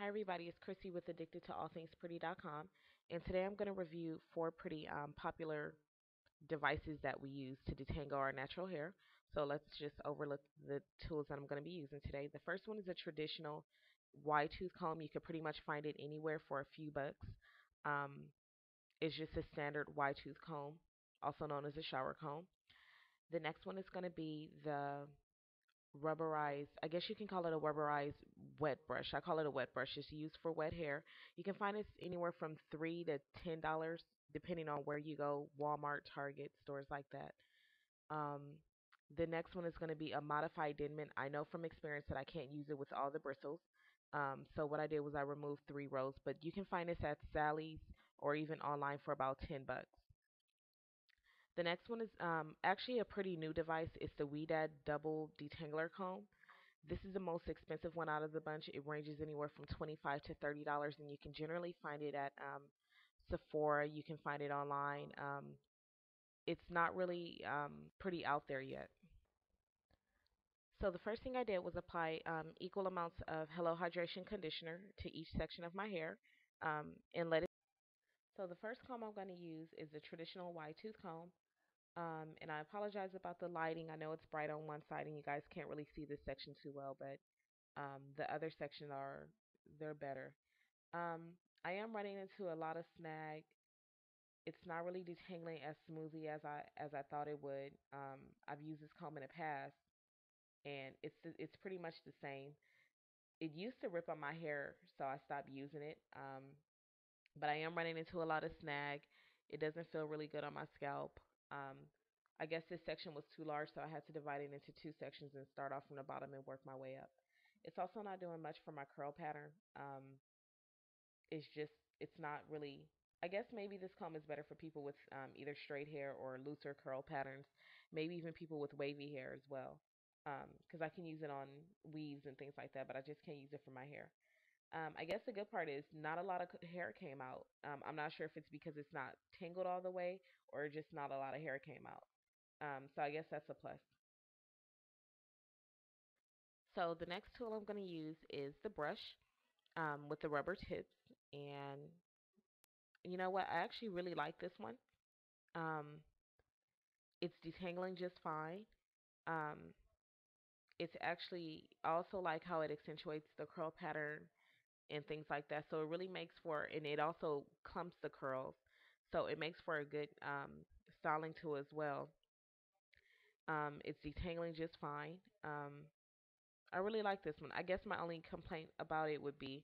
Hi everybody, it's Chrissy with addictedtoallthingspretty.com, and today I'm going to review four pretty popular devices that we use to detangle our natural hair. So let's just overlook the tools that I'm going to be using today. The first one is a traditional wide tooth comb. You can pretty much find it anywhere for a few bucks. Um, it's just a standard wide tooth comb, also known as a shower comb. The next one is going to be the rubberized, I guess you can call it a rubberized wet brush. I call it a wet brush. It's used for wet hair. You can find it anywhere from $3 to $10, depending on where you go, Walmart, Target, stores like that. Um, the next one is going to be a modified Denman. I know from experience that I can't use it with all the bristles. So what I did was I removed 3 rows, but you can find this at Sally's or even online for about $10. The next one is actually a pretty new device. It's the Ouidad Double Detangler Comb. This is the most expensive one out of the bunch. It ranges anywhere from $25 to $30, and you can generally find it at Sephora. You can find it online. It's not really pretty out there yet. So the first thing I did was apply equal amounts of Hello Hydration conditioner to each section of my hair, and let it. So the first comb I'm going to use is the traditional wide tooth comb. And I apologize about the lighting. I know it's bright on one side and you guys can't really see this section too well, but the other sections they're better. I am running into a lot of snag. It's not really detangling as smoothly as I thought it would. I've used this comb in the past, and it's pretty much the same. It used to rip on my hair, so I stopped using it. But I am running into a lot of snag. It doesn't feel really good on my scalp. Um, I guess this section was too large, so I had to divide it into two sections and start off from the bottom and work my way up. It's also not doing much for my curl pattern. It's just, it's not really, I guess maybe this comb is better for people with either straight hair or looser curl patterns, maybe even people with wavy hair as well. Because I can use it on weaves and things like that, but I just can't use it for my hair. I guess the good part is not a lot of hair came out. I'm not sure if it's because it's not tangled all the way or just not a lot of hair came out. So I guess that's a plus. So the next tool I'm going to use is the brush with the rubber tips. And you know what? I actually really like this one. Um, it's detangling just fine. Um, it's actually I also like how it accentuates the curl pattern and things like that. So it really makes for, and it also clumps the curls. So it makes for a good styling tool as well. It's detangling just fine. I really like this one. I guess my only complaint about it would be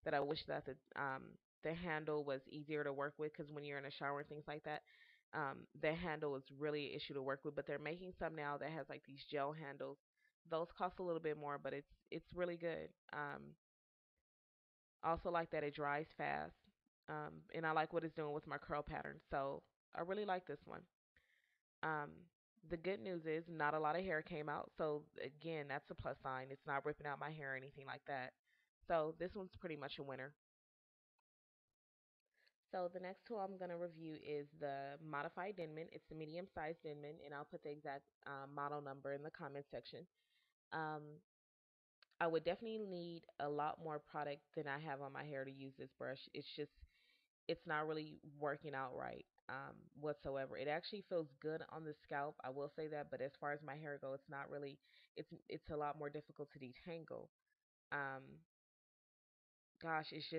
that I wish that the handle was easier to work with because when you're in a shower and things like that, the handle is really an issue to work with. But they're making some now that has like these gel handles. Those cost a little bit more, but it's really good. Also like that it dries fast, and I like what it's doing with my curl pattern. So I really like this one. Um, the good news is not a lot of hair came out. So again, that's a plus sign. It's not ripping out my hair or anything like that. So this one's pretty much a winner. So the next tool I'm going to review is the modified Denman. It's the medium-sized Denman, and I'll put the exact model number in the comment section. Um, I would definitely need a lot more product than I have on my hair to use this brush. It's not really working out right whatsoever. It actually feels good on the scalp, I will say that, but as far as my hair goes, it's not really. It's a lot more difficult to detangle. Um, Gosh, it's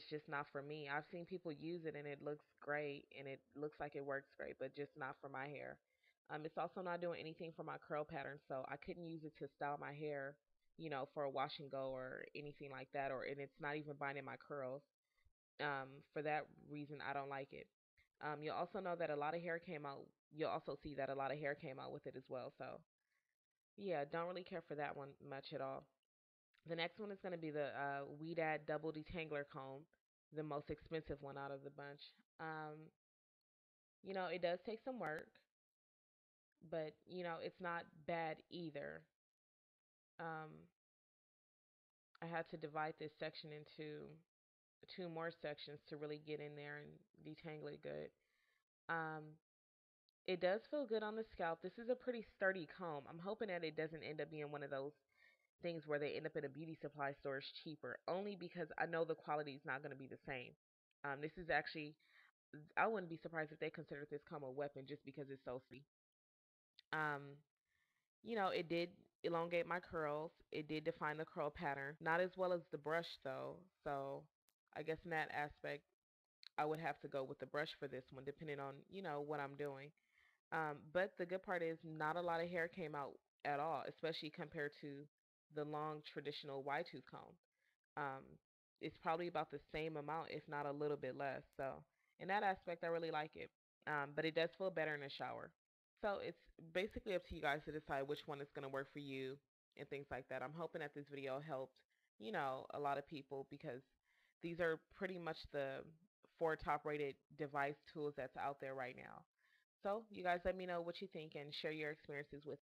just not for me. I've seen people use it and it looks great and it looks like it works great, but just not for my hair. It's also not doing anything for my curl pattern, so I couldn't use it to style my hair, for a wash and go or anything like that, or and it's not even binding my curls. For that reason, I don't like it. You'll also know that a lot of hair came out. You'll also see that a lot of hair came out with it as well. So yeah, don't really care for that one much at all. The next one is going to be the Ouidad Double Detangler Comb, the most expensive one out of the bunch. It does take some work, but it's not bad either. Um, I had to divide this section into two more sections to really get in there and detangle it good. Um, it does feel good on the scalp. This is a pretty sturdy comb. I'm hoping that it doesn't end up being one of those. things where they end up in a beauty supply store is cheaper, only because I know the quality is not going to be the same. This is actually, I wouldn't be surprised if they considered this comb a weapon just because it's so sturdy. Um, it did elongate my curls. It did define the curl pattern. Not as well as the brush though. So I guess in that aspect, I would have to go with the brush for this one, depending on, what I'm doing. But the good part is not a lot of hair came out at all, especially compared to the long traditional wide tooth comb. Um, it's probably about the same amount, if not a little bit less. So in that aspect, I really like it. But it does feel better in the shower. So it's basically up to you guys to decide which one is going to work for you and things like that. I'm hoping that this video helped, a lot of people because these are pretty much the four top rated device tools that's out there right now. So you guys let me know what you think and share your experiences with